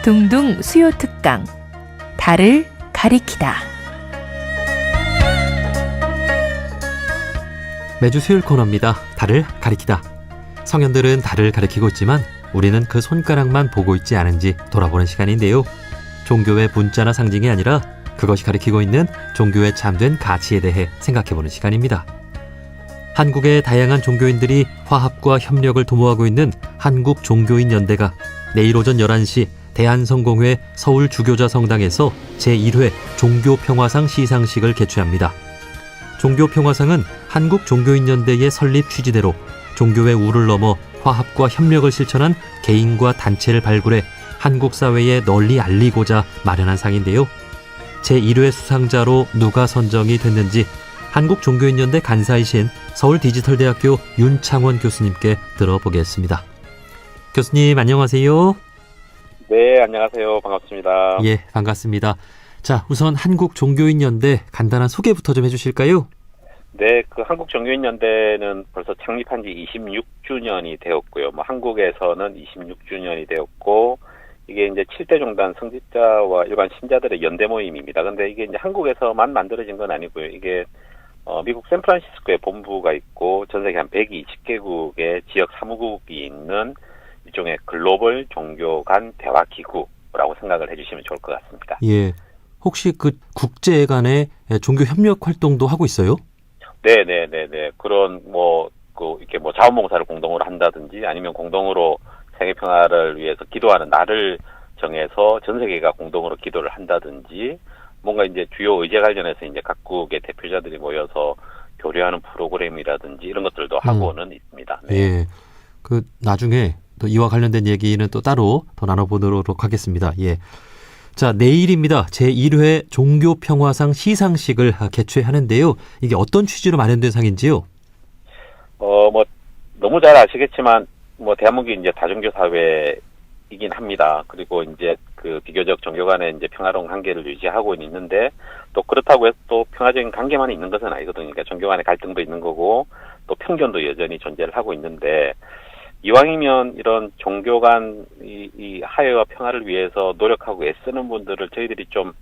둥둥 수요 특강 달을 가리키다. 매주 수요일 코너입니다. 달을 가리키다. 성현들은 달을 가리키고 있지만 우리는 그 손가락만 보고 있지 않은지 돌아보는 시간인데요. 종교의 문자나 상징이 아니라 그것이 가리키고 있는 종교의 참된 가치에 대해 생각해보는 시간입니다. 한국의 다양한 종교인들이 화합과 협력을 도모하고 있는 한국종교인연대가 내일 오전 11시 대한성공회 서울주교자 성당에서 제1회 종교평화상 시상식을 개최합니다. 종교평화상은 한국종교인연대의 설립 취지대로 종교의 우를 넘어 화합과 협력을 실천한 개인과 단체를 발굴해 한국 사회에 널리 알리고자 마련한 상인데요. 제1회 수상자로 누가 선정이 됐는지 한국종교인연대 간사이신 서울디지털대학교 윤창원 교수님께 들어보겠습니다. 교수님 안녕하세요. 네, 안녕하세요. 반갑습니다. 예, 반갑습니다. 자, 우선 한국종교인연대 간단한 소개부터 좀 해주실까요? 네, 그 한국종교인연대는 벌써 창립한 지 26주년이 되었고요. 한국에서는 26주년이 되었고, 이게 이제 7대 종단 성직자와 일반 신자들의 연대 모임입니다. 근데 이게 이제 한국에서만 만들어진 건 아니고요. 이게 미국 샌프란시스코에 본부가 있고 전 세계 한 120개국의 지역 사무국이 있는 일종의 글로벌 종교 간 대화 기구라고 생각을 해주시면 좋을 것 같습니다. 예, 혹시 그 국제 간의 종교 협력 활동도 하고 있어요? 네. 그런 이렇게 자원봉사를 공동으로 한다든지 아니면 공동으로 세계 평화를 위해서 기도하는 날을 정해서 전 세계가 공동으로 기도를 한다든지 뭔가 이제 주요 의제 관련해서 이제 각국의 대표자들이 모여서 교류하는 프로그램이라든지 이런 것들도 하고는 있습니다. 네. 예, 그 나중에 또 이와 관련된 얘기는 또 따로 더 나눠보도록 하겠습니다. 예. 자, 내일입니다. 제1회 종교평화상 시상식을 개최하는데요. 이게 어떤 취지로 마련된 상인지요? 너무 잘 아시겠지만, 대한민국이 이제 다종교 사회이긴 합니다. 그리고 이제 그 비교적 종교 간의 이제 평화로운 관계를 유지하고 있는데, 또 그렇다고 해서 또 평화적인 관계만 있는 것은 아니거든요. 그러니까 종교 간의 갈등도 있는 거고, 또 편견도 여전히 존재를 하고 있는데, 이왕이면 이런 종교 간 이 화해와 평화를 위해서 노력하고 애쓰는 분들을 저희들이 좀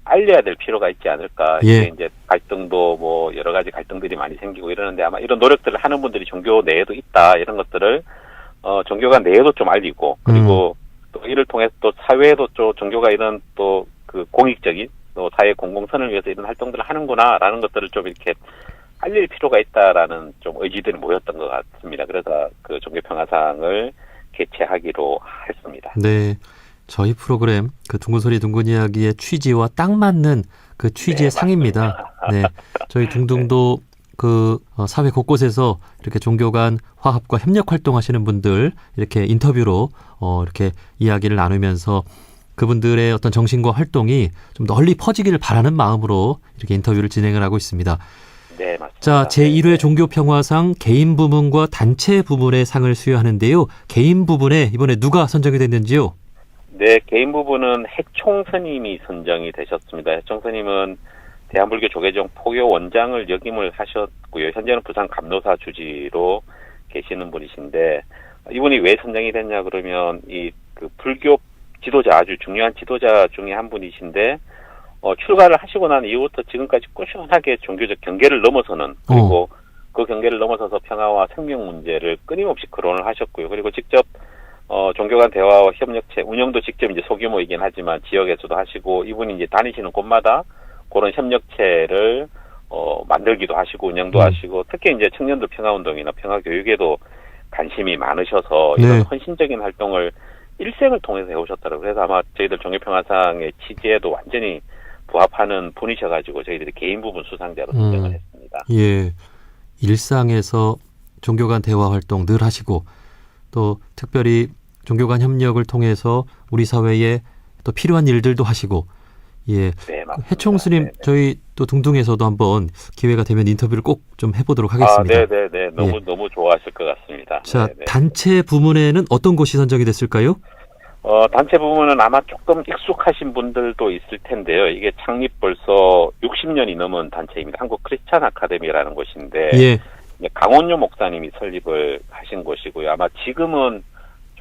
알려야 될 필요가 있지 않을까. 예. 이게 이제 갈등도 여러 가지 갈등들이 많이 생기고 이러는데 아마 이런 노력들을 하는 분들이 종교 내에도 있다. 이런 것들을 종교가 내에도 좀 알리고 그리고 또 이를 통해서 또 사회에도 또 종교가 이런 또 그 공익적인 또 사회 공공선을 위해서 이런 활동들을 하는구나라는 것들을 좀 이렇게 알릴 필요가 있다라는 좀 의지들이 모였던 것 같습니다. 그래서 그 종교평화상을 개최하기로 했습니다. 네, 저희 프로그램 그 둥근소리 둥근 이야기의 취지와 딱 맞는 그 취지의 상입니다. 네, 저희 둥둥도 그 사회 곳곳에서 이렇게 종교 간 화합과 협력 활동하시는 분들 이렇게 인터뷰로 이렇게 이야기를 나누면서 그분들의 어떤 정신과 활동이 좀 널리 퍼지기를 바라는 마음으로 이렇게 인터뷰를 진행을 하고 있습니다. 네, 맞습니다. 자, 제1회 종교평화상 개인 부문과 단체 부문의 상을 수여하는데요. 개인 부분에 이번에 누가 선정이 됐는지요? 네, 개인 부분은 해총 스님이 선정이 되셨습니다. 해총 스님은 대한불교 조계종 포교 원장을 역임을 하셨고요. 현재는 부산 감로사 주지로 계시는 분이신데 이분이 왜 선정이 됐냐 그러면 그 불교 지도자 아주 중요한 지도자 중에 한 분이신데 출가를 하시고 난 이후부터 지금까지 꾸준하게 종교적 경계를 넘어서는 그리고 그 경계를 넘어서서 평화와 생명 문제를 끊임없이 거론을 하셨고요. 그리고 직접 종교 간 대화와 협력체 운영도 직접 이제 소규모이긴 하지만 지역에서도 하시고 이분이 이제 다니시는 곳마다 그런 협력체를 만들기도 하시고 운영도 하시고 특히 이제 청년들 평화운동이나 평화교육에도 관심이 많으셔서 이런 헌신적인 활동을 일생을 통해서 해오셨더라고요. 그래서 아마 저희들 종교평화상의 취지에도 완전히 부합하는 분이셔가지고 저희들이 개인 부분 수상자로 선정을 했습니다. 예, 일상에서 종교 간 대화 활동 늘 하시고 또 특별히 종교 간 협력을 통해서 우리 사회에 또 필요한 일들도 하시고 예, 네, 맞습니다. 해총 스님 네네. 저희 또 둥둥에서도 한번 기회가 되면 인터뷰를 꼭 좀 해보도록 하겠습니다. 네네네. 너무 좋아하실 것 같습니다. 자, 네네. 단체 부문에는 어떤 곳이 선정이 됐을까요? 단체 부문은 아마 조금 익숙하신 분들도 있을 텐데요. 이게 창립 벌써 60년이 넘은 단체입니다. 한국 크리스찬 아카데미라는 곳인데 예, 강원효 목사님이 설립을 하신 곳이고요. 아마 지금은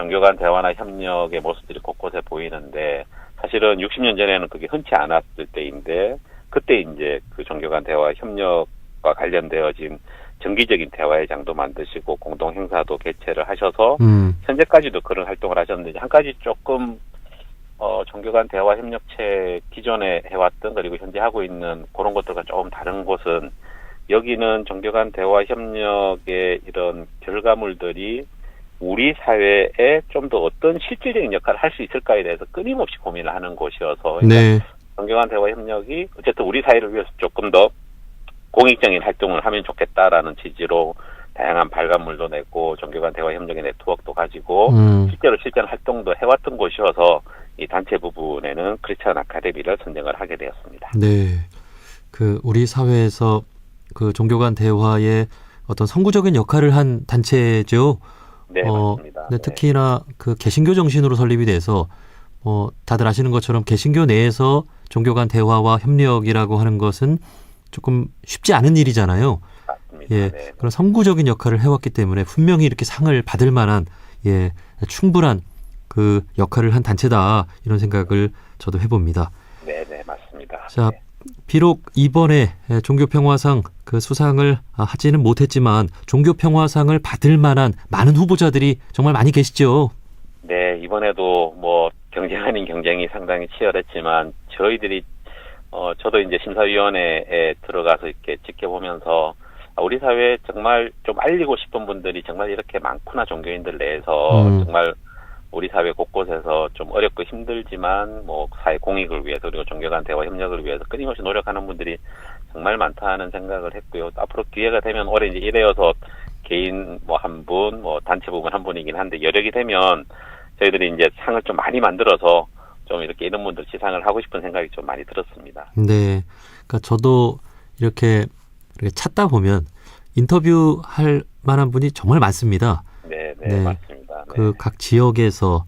종교 간 대화나 협력의 모습들이 곳곳에 보이는데 사실은 60년 전에는 그게 흔치 않았을 때인데 그때 이제 그 종교 간 대화 협력과 관련되어진 정기적인 대화회장도 만드시고 공동 행사도 개최를 하셔서 현재까지도 그런 활동을 하셨는데 한 가지 조금 종교 간 대화 협력체 기존에 해왔던 그리고 현재 하고 있는 그런 것들과 조금 다른 곳은 여기는 종교 간 대화 협력의 이런 결과물들이 우리 사회에 좀 더 어떤 실질적인 역할을 할 수 있을까에 대해서 끊임없이 고민을 하는 곳이어서 네. 종교 간 대화 협력이 어쨌든 우리 사회를 위해서 조금 더 공익적인 활동을 하면 좋겠다라는 취지로 다양한 발간물도 냈고 종교 간 대화 협력의 네트워크도 가지고 실제로 실전 활동도 해왔던 곳이어서 이 단체 부분에는 크리스천 아카데미를 선정을 하게 되었습니다. 네. 그 우리 사회에서 그 종교 간 대화의 어떤 선구적인 역할을 한 단체죠. 네, 맞습니다. 네, 특히나 그 개신교 정신으로 설립이 돼서 다들 아시는 것처럼 개신교 내에서 종교 간 대화와 협력이라고 하는 것은 조금 쉽지 않은 일이잖아요. 맞습니다. 예, 네. 그런 선구적인 역할을 해왔기 때문에 분명히 이렇게 상을 받을 만한 충분한 그 역할을 한 단체다 이런 생각을 저도 해봅니다. 네, 맞습니다. 자, 네. 비록 이번에 종교평화상 그 수상을 하지는 못했지만 종교평화상을 받을 만한 많은 후보자들이 정말 많이 계시죠. 네, 이번에도 뭐 경쟁 아닌 경쟁이 상당히 치열했지만 저희들이 저도 이제 심사위원회에 들어가서 이렇게 지켜보면서 우리 사회에 정말 좀 알리고 싶은 분들이 정말 이렇게 많구나 종교인들 내에서 정말 우리 사회 곳곳에서 좀 어렵고 힘들지만 뭐 사회 공익을 위해서 그리고 종교 간 대화 협력을 위해서 끊임없이 노력하는 분들이 정말 많다는 생각을 했고요. 앞으로 기회가 되면 올해 이제 1회여서 개인 뭐 한 분, 뭐 단체 부분 한 분이긴 한데 여력이 되면 저희들이 이제 상을 좀 많이 만들어서 좀 이렇게 이런 분들 시상을 하고 싶은 생각이 좀 많이 들었습니다. 네. 그러니까 저도 이렇게 찾다 보면 인터뷰할 만한 분이 정말 많습니다. 네, 맞습니다. 그 각 지역에서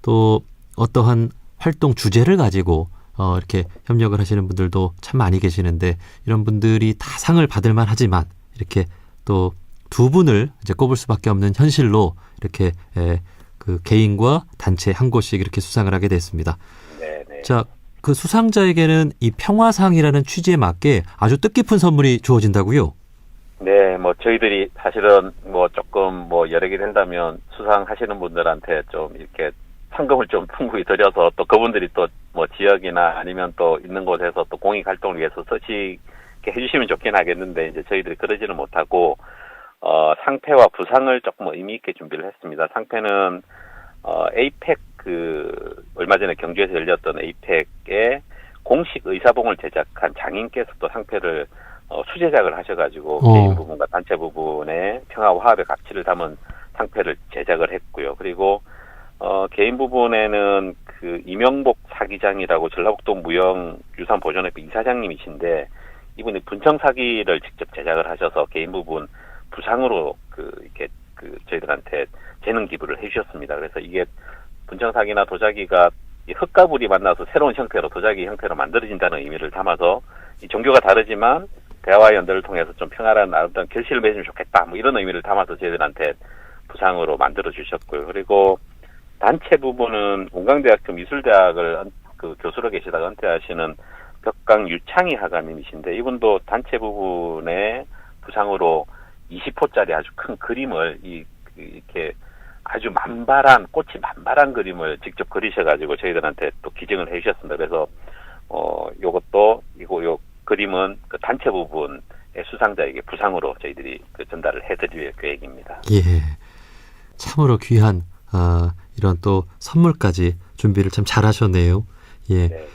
또 어떠한 활동 주제를 가지고 이렇게 협력을 하시는 분들도 참 많이 계시는데 이런 분들이 다 상을 받을 만하지만 이렇게 또 두 분을 이제 꼽을 수밖에 없는 현실로 이렇게 그 개인과 단체 한 곳씩 이렇게 수상을 하게 됐습니다. 네. 자, 그 수상자에게는 이 평화상이라는 취지에 맞게 아주 뜻깊은 선물이 주어진다고요? 네, 뭐 저희들이 사실은 뭐 조금 뭐 여력이 된다면 수상하시는 분들한테 좀 이렇게 상금을 좀 풍부히 드려서 또 그분들이 또 뭐 지역이나 아니면 또 있는 곳에서 또 공익 활동을 위해서 쓰시게 해주시면 좋긴 하겠는데 이제 저희들이 그러지는 못하고 상패와 부상을 조금 의미 있게 준비를 했습니다. 상패는 에이펙 얼마 전에 경주에서 열렸던 에이펙에 공식 의사봉을 제작한 장인께서 또 상패를 수제작을 하셔가지고 개인 부분과 단체 부분의 평화와 화합의 가치를 담은 상패를 제작을 했고요. 그리고 개인 부분에는 그 이명복 사기장이라고 전라북도 무형유산보존협회 이사장님이신데 이분이 분청 사기를 직접 제작을 하셔서 개인 부분 부상으로 이렇게 저희들한테 재능 기부를 해주셨습니다. 그래서 이게 분청 사기나 도자기가 이 흙과 불이 만나서 새로운 형태로 도자기 형태로 만들어진다는 의미를 담아서 이 종교가 다르지만 대화와 연대를 통해서 좀 평화라는 아름다운 결실을 맺으면 좋겠다. 뭐 이런 의미를 담아서 저희들한테 부상으로 만들어 주셨고요. 그리고 단체 부분은 원광대학교 미술대학을 교수로 계시다가 은퇴하시는 벽강 유창희 하가님이신데 이분도 단체 부분에 부상으로 20호짜리 아주 큰 그림을 이렇게 아주 꽃이 만발한 그림을 직접 그리셔가지고 저희들한테 또 기증을 해주셨습니다. 그래서 요 그림은 그 단체 부분의 수상자에게 부상으로 저희들이 전달을 해드릴 계획입니다. 예, 참으로 귀한 이런 또 선물까지 준비를 참 잘하셨네요. 예, 네.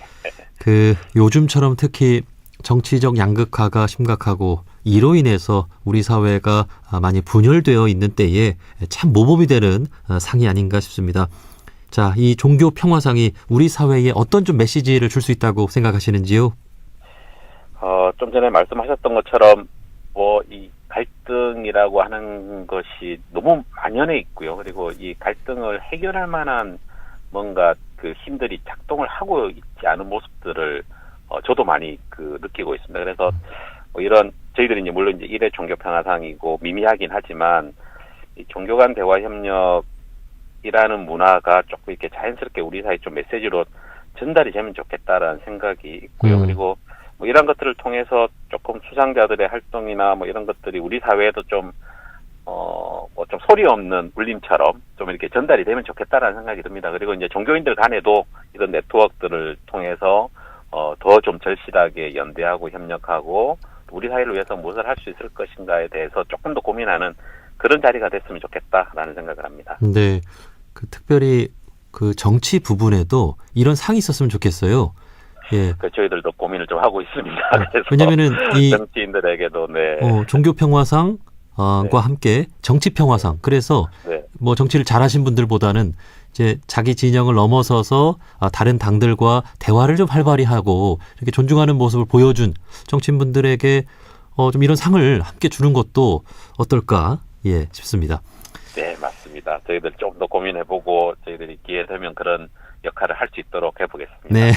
그 요즘처럼 특히 정치적 양극화가 심각하고 이로 인해서 우리 사회가 많이 분열되어 있는 때에 참 모범이 되는 상이 아닌가 싶습니다. 자, 이 종교 평화상이 우리 사회에 어떤 좀 메시지를 줄 수 있다고 생각하시는지요? 좀 전에 말씀하셨던 것처럼 이 갈등이라고 하는 것이 너무 만연해 있고요. 그리고 이 갈등을 해결할 만한 뭔가 그 힘들이 작동을 하고 있지 않은 모습들을 저도 많이 느끼고 있습니다. 그래서 이런 저희들이 이제 물론 이제 1회 종교 평화상이고 미미하긴 하지만 이 종교 간 대화 협력이라는 화합이라는 문화가 조금 이렇게 자연스럽게 우리 사이 좀 메시지로 전달이 되면 좋겠다라는 생각이 있고요. 그리고 뭐 이런 것들을 통해서 조금 수상자들의 활동이나 뭐 이런 것들이 우리 사회에도 좀 뭐 좀 소리 없는 울림처럼 좀 이렇게 전달이 되면 좋겠다라는 생각이 듭니다. 그리고 이제 종교인들 간에도 이런 네트워크들을 통해서 더 좀 절실하게 연대하고 협력하고 우리 사회를 위해서 무엇을 할 수 있을 것인가에 대해서 조금 더 고민하는 그런 자리가 됐으면 좋겠다라는 생각을 합니다. 네. 특별히 그 정치 부분에도 이런 상이 있었으면 좋겠어요. 예. 저희들도 고민을 좀 하고 있습니다. 그래서 왜냐면은 이 정치인들에게도 종교 평화상 과 함께 정치 평화상. 그래서 뭐 정치를 잘하신 분들보다는 이제 자기 진영을 넘어서서 다른 당들과 대화를 좀 활발히 하고 이렇게 존중하는 모습을 보여준 정치인분들에게 좀 이런 상을 함께 주는 것도 어떨까 싶습니다. 네, 맞습니다. 저희들 좀 더 고민해보고 저희들이 기회 되면 그런 역할을 할 수 있도록 해보겠습니다. 네.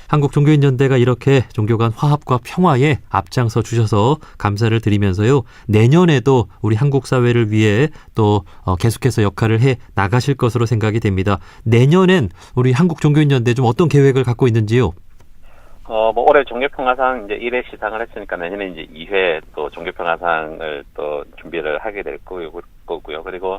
한국종교인연대가 이렇게 종교 간 화합과 평화에 앞장서 주셔서 감사를 드리면서요. 내년에도 우리 한국 사회를 위해 또 계속해서 역할을 해 나가실 것으로 생각이 됩니다. 내년엔 우리 한국종교인연대 좀 어떤 계획을 갖고 있는지요? 뭐 올해 종교평화상 이제 1회 시상을 했으니까 내년에 이제 2회 또 종교평화상을 또 준비를 하게 될 거고요. 그리고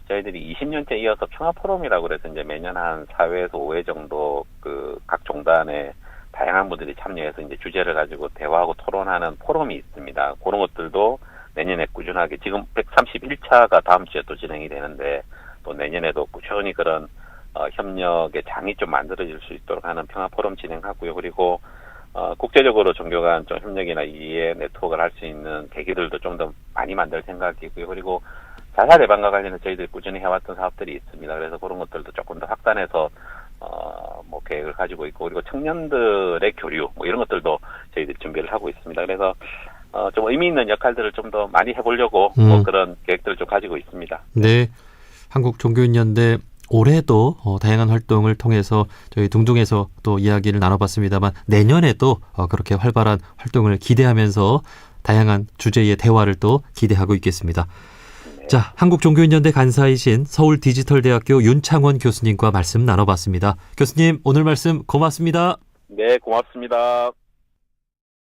저희들이 20년째 이어서 평화포럼이라고 그래서 이제 매년 한 4회에서 5회 정도 그 각 종단에 다양한 분들이 참여해서 이제 주제를 가지고 대화하고 토론하는 포럼이 있습니다. 그런 것들도 내년에 꾸준하게 지금 131차가 다음 주에 또 진행이 되는데 또 내년에도 꾸준히 그런 협력의 장이 좀 만들어질 수 있도록 하는 평화포럼 진행하고요. 그리고 국제적으로 종교 간 좀 협력이나 이해 네트워크를 할 수 있는 계기들도 좀 더 많이 만들 생각이고요. 그리고 자살 예방과 관련해서 저희들이 꾸준히 해왔던 사업들이 있습니다. 그래서 그런 것들도 조금 더 확산해서 뭐 계획을 가지고 있고 그리고 청년들의 교류 뭐 이런 것들도 저희들이 준비를 하고 있습니다. 그래서 좀 의미 있는 역할들을 좀 더 많이 해보려고 뭐 그런 계획들을 좀 가지고 있습니다. 네, 한국종교인연대 올해도 다양한 활동을 통해서 저희 둥둥에서 또 이야기를 나눠봤습니다만 내년에도 그렇게 활발한 활동을 기대하면서 다양한 주제의 대화를 또 기대하고 있겠습니다. 자, 한국종교인연대 간사이신 서울디지털대학교 윤창원 교수님과 말씀 나눠봤습니다. 교수님, 오늘 말씀 고맙습니다. 네, 고맙습니다.